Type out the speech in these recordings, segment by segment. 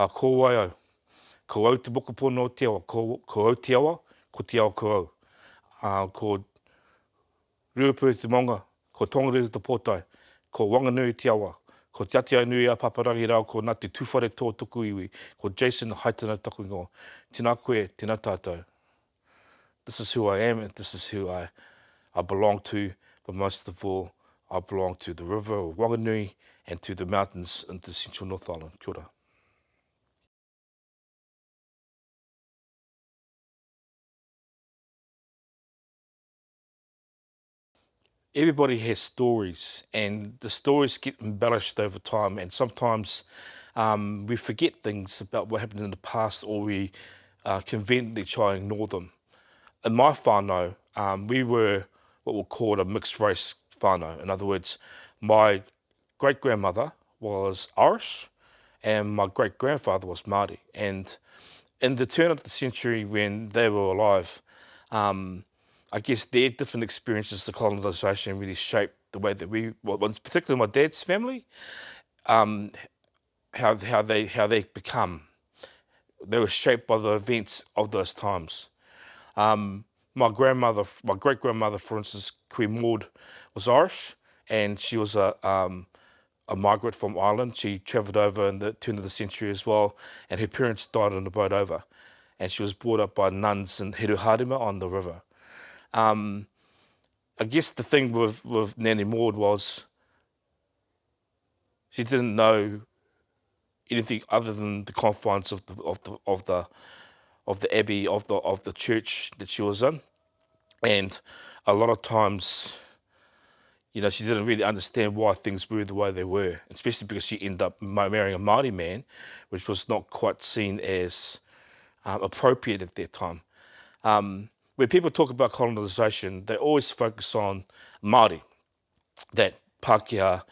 Ko waio, ko au te mokopono o te awa, ko au te awa, ko te awa ko au. Ko Ruapu te monga, ko Tongariro te pōtai, ko Wanganui te awa, ko te Haunui-a-Pāpārangi rau, ko Ngāti Tūwharetoa tuku iwi, ko Jason Haitana taku ingoa. Tēnā koe, tēnā tātou. This is who I am, and this is who I belong to, but most of all, I belong to the river of Wanganui and to the mountains in the central North Island. Kia ora. Everybody has stories, and the stories get embellished over time, and sometimes we forget things about what happened in the past, or we conveniently try and ignore them. In my whānau, we were what we'll call a mixed race whānau. In other words, my great-grandmother was Irish and my great-grandfather was Māori. And in the turn of the century when they were alive, I guess their different experiences of colonisation really shaped the way that we, particularly my dad's family, how they become. They were shaped by the events of those times. My great-grandmother, for instance, Queen Maud, was Irish, and she was a migrant from Ireland. She travelled over in the turn of the century as well, and her parents died on the boat over. And she was brought up by nuns in Hiruharima on the river. I guess the thing with Nanny Maud was she didn't know anything other than the confines of the abbey, of the church that she was in, and a lot of times, you know, she didn't really understand why things were the way they were, especially because she ended up marrying a Māori man, which was not quite seen as appropriate at that time. When people talk about colonisation, they always focus on Māori, that Pākehā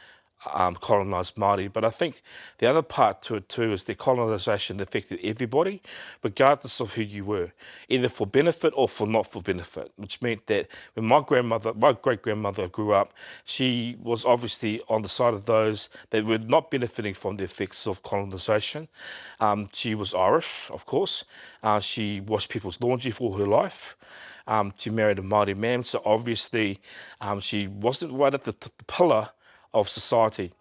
colonised Māori, but I think the other part to it too is that colonisation affected everybody, regardless of who you were, either for benefit or for not for benefit, which meant that when my great-grandmother grew up, she was obviously on the side of those that were not benefiting from the effects of colonisation. She was Irish, of course. She washed people's laundry for her life. She married a Māori man, so obviously she wasn't right at the pillar of society.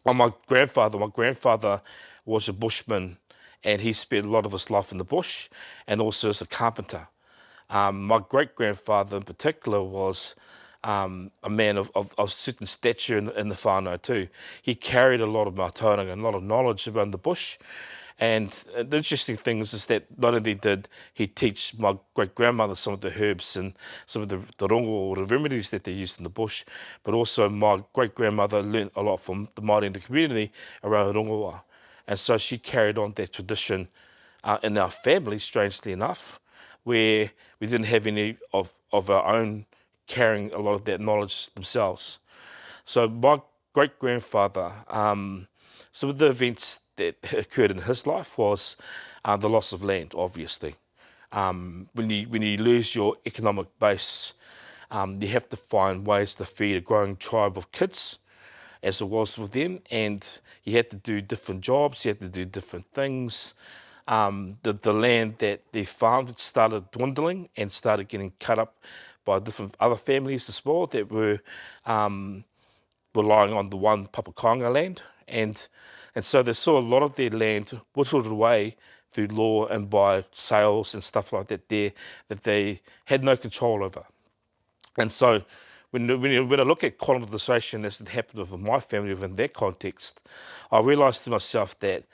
My grandfather was a bushman, and he spent a lot of his life in the bush, and also as a carpenter. My great-grandfather in particular was a man of certain stature in the whānau too. He carried a lot of mātauranga and a lot of knowledge about the bush. And the interesting thing is that not only did he teach my great-grandmother some of the herbs and some of the rongo or the remedies that they used in the bush, but also my great-grandmother learned a lot from the Māori in the community around rongoa. And so she carried on that tradition in our family, strangely enough, where we didn't have any of our own carrying a lot of that knowledge themselves. So my great-grandfather, some of the events that occurred in his life was the loss of land, obviously. When you lose your economic base, you have to find ways to feed a growing tribe of kids, as it was with them, and you had to do different jobs, you had to do different things. The land that they farmed started dwindling and started getting cut up by different other families as well that were relying on the one Papakanga land, and so they saw a lot of their land whittled away through law and by sales and stuff like that there that they had no control over. And so when I look at colonisation as it happened with my family within that context, I realised to myself that,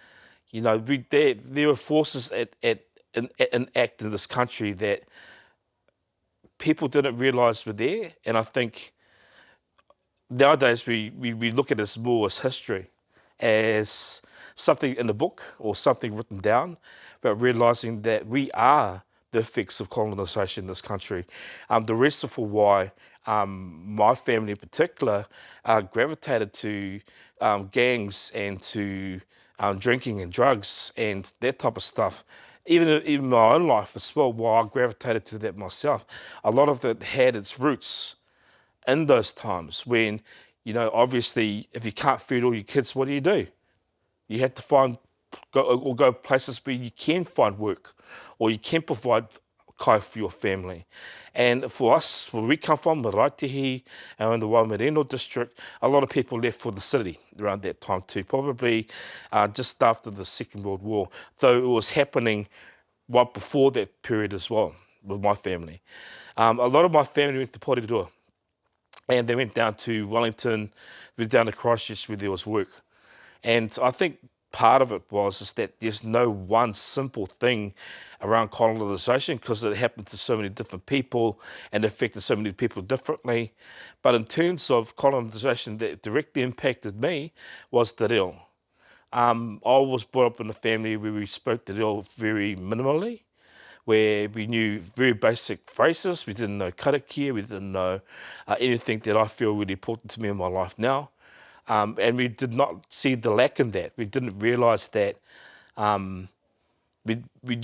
you know, there were forces in act in this country that people didn't realise were there, and I think nowadays we look at this more as history, as something in a book or something written down, but realising that we are the effects of colonisation in this country. The reason for why my family in particular gravitated to gangs and to drinking and drugs and that type of stuff, even my own life as well, why I gravitated to that myself, a lot of it had its roots in those times when, you know, obviously if you can't feed all your kids, what do? You have to find go places where you can find work, or you can provide kai for your family. And for us, where we come from, Maraitihi, and in the Waimereno district, a lot of people left for the city around that time too, probably just after the Second World War, though it was happening right before that period as well with my family. A lot of my family went to Tūwharetoa, and they went down to Wellington, went down to Christchurch where there was work. And I think part of it was is that there's no one simple thing around colonisation, because it happened to so many different people and affected so many people differently. But in terms of colonisation that directly impacted me was te reo. I was brought up in a family where we spoke te reo very minimally, where we knew very basic phrases. We didn't know karakia, we didn't know anything that I feel really important to me in my life now. And we did not see the lack in that. We didn't realise that you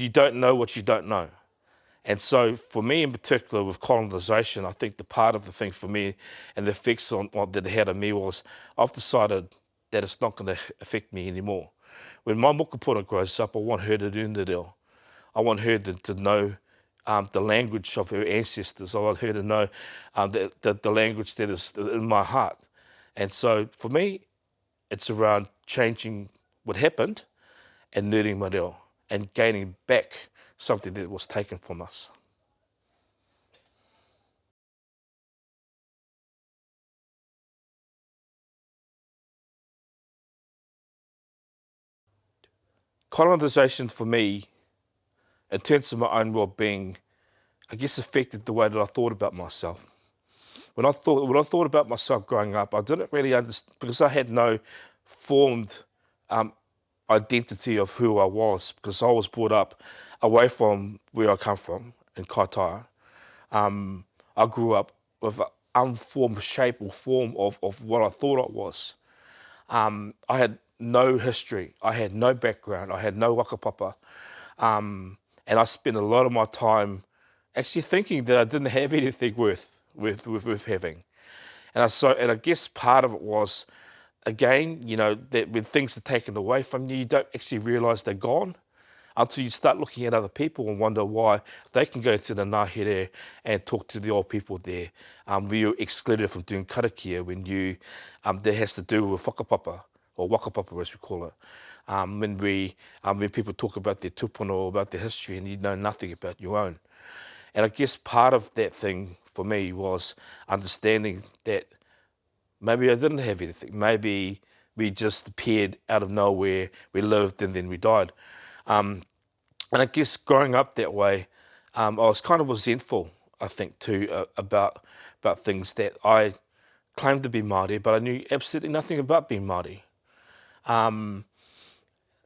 don't know what you don't know. And so for me in particular with colonisation, I think the part of the thing for me and the effects that it had on me was I've decided that it's not going to affect me anymore. When my mokopuna grows up, I want her to learn the reo. I want her to know the language of her ancestors. I want her to know the language that is in my heart. And so for me, it's around changing what happened and learning my reo and gaining back something that was taken from us. Colonisation for me, in terms of my own well-being, I guess affected the way that I thought about myself. When I thought about myself growing up, I didn't really understand, because I had no formed identity of who I was, because I was brought up away from where I come from in Kaitaia. I grew up with an unformed shape or form of what I thought I was. I had no history, I had no background, I had no wakapapa, and I spent a lot of my time actually thinking that I didn't have anything worth having. And I guess part of it was, again, that when things are taken away from you, you don't actually realise they're gone until you start looking at other people and wonder why they can go to the ngahere and talk to the old people there. Where you're excluded from doing karakia when that has to do with whakapapa, or wakapapa as we call it. When people talk about their tupuna or about their history and you know nothing about your own. And I guess part of that thing for me was understanding that maybe I didn't have anything. Maybe we just appeared out of nowhere, we lived and then we died. And I guess growing up that way, I was kind of resentful, I think, too, about things that I claimed to be Māori, but I knew absolutely nothing about being Māori.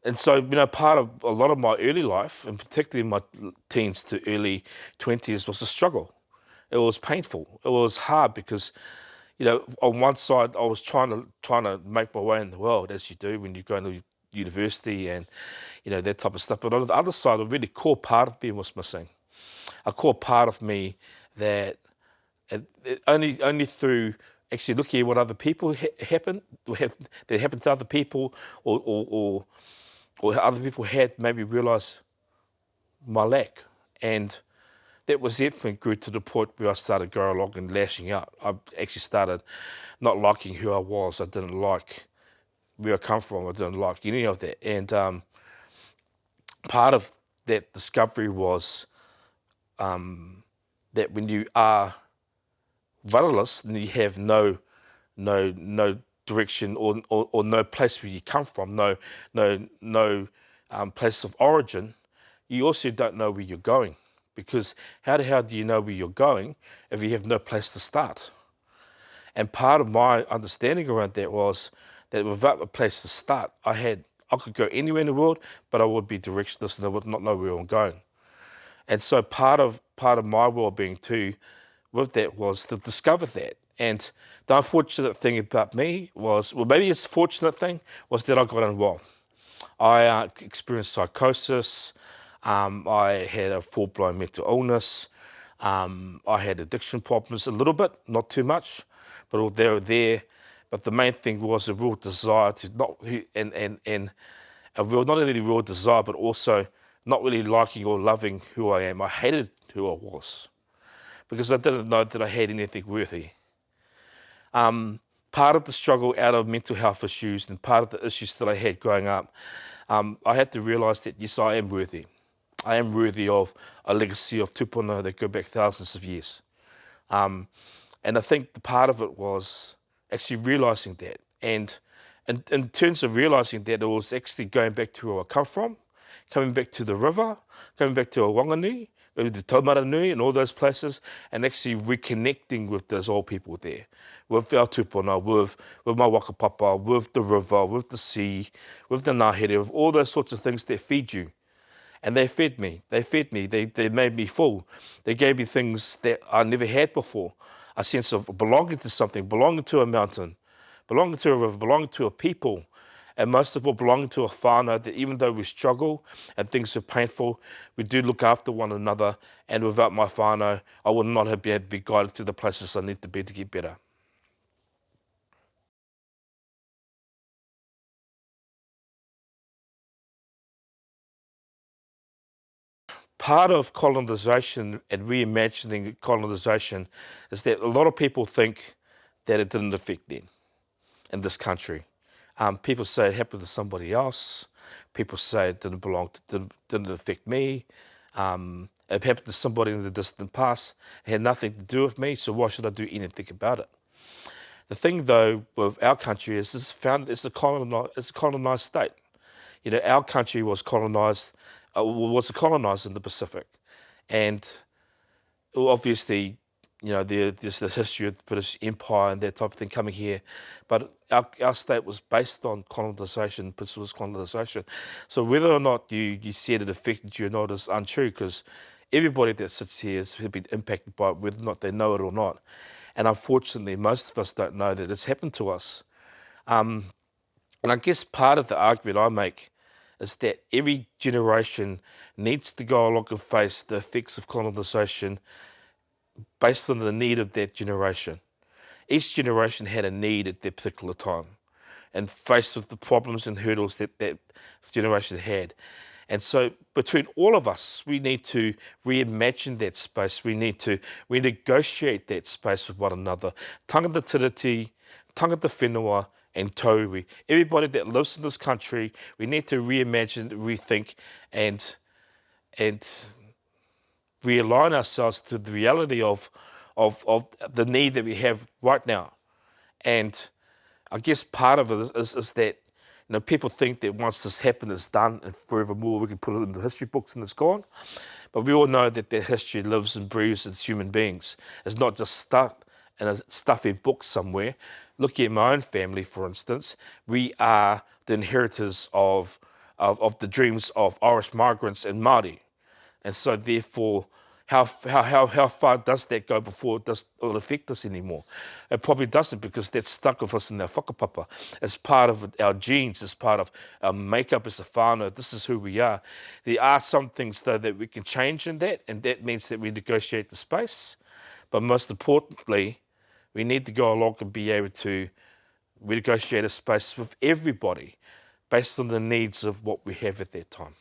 And so, part of a lot of my early life, and particularly my teens to early 20s, was a struggle. It was painful. It was hard because, on one side, I was trying to make my way in the world, as you do when you go into university and, that type of stuff. But on the other side, a really core part of me was missing. A core part of me that only through actually looking at what other people that happened to other people, or other people had maybe realised my lack. And that was it when it grew to the point where I started going along and lashing out. I actually started not liking who I was. I didn't like where I come from. I didn't like any of that. And part of that discovery was that when you are rudderless and you have no direction or no place where you come from, no place of origin, you also don't know where you're going. Because how the hell do you know where you're going if you have no place to start? And part of my understanding around that was that without a place to start, I could go anywhere in the world, but I would be directionless and I would not know where I'm going. And so part of my well-being too with that was to discover that. And the unfortunate thing about me was, well, maybe it's a fortunate thing, was that I got involved. I experienced psychosis. I had a full-blown mental illness. I had addiction problems a little bit, not too much, but they were there. But the main thing was a real desire to not, and not only a real desire, but also not really liking or loving who I am. I hated who I was because I didn't know that I had anything worthy. Part of the struggle out of mental health issues and part of the issues that I had growing up, I had to realise that yes, I am worthy. I am worthy of a legacy of tupuna that go back thousands of years. And I think the part of it was actually realising that. And in terms of realising that, it was actually going back to where I come from, coming back to the river, coming back to Wanganui, maybe to Taumaranui and all those places, and actually reconnecting with those old people there, with our tupuna, with my wakapapa, with the river, with the sea, with the ngahere, with all those sorts of things that feed you. And they fed me. They made me full. They gave me things that I never had before. A sense of belonging to something, belonging to a mountain, belonging to a river, belonging to a people. And most of all, belonging to a whānau that even though we struggle and things are painful, we do look after one another. And without my whānau, I would not have been able to be guided to the places I need to be to get better. Part of colonisation and reimagining colonisation is that a lot of people think that it didn't affect them in this country. People say it happened to somebody else. People say it didn't affect me. It happened to somebody in the distant past. It had nothing to do with me, so why should I do anything about it? The thing, though, with our country is it's a colonised state. You know, our country was colonised in the Pacific, and obviously, you know, there's the history of the British Empire and that type of thing coming here, but our state was based on colonisation, principles of colonisation. So whether or not you said it affected you or not is untrue, because everybody that sits here has been impacted by it, whether or not they know it or not. And unfortunately, most of us don't know that it's happened to us. And I guess part of the argument I make is that every generation needs to go along and face the effects of colonisation based on the need of that generation. Each generation had a need at that particular time and faced with the problems and hurdles that generation had. And so between all of us, we need to reimagine that space. We need to renegotiate that space with one another. Tangata tiriti, tangata whenua, and tauiwi. Everybody that lives in this country, we need to reimagine, rethink, and realign ourselves to the reality of the need that we have right now. And I guess part of it is that, you know, people think that once this happened, it's done, and forevermore we can put it in the history books and it's gone. But we all know that history lives and breathes as human beings. It's not just stuck in a stuffy book somewhere. Looking at my own family, for instance, we are the inheritors of the dreams of Irish migrants and Māori. And so therefore, how far does that go before it'll affect us anymore? It probably doesn't, because that's stuck with us in our whakapapa. It's part of our genes, it's part of our makeup as a whānau. This is who we are. There are some things, though, that we can change in that, and that means that we negotiate the space. But most importantly, we need to go along and be able to renegotiate a space with everybody based on the needs of what we have at that time.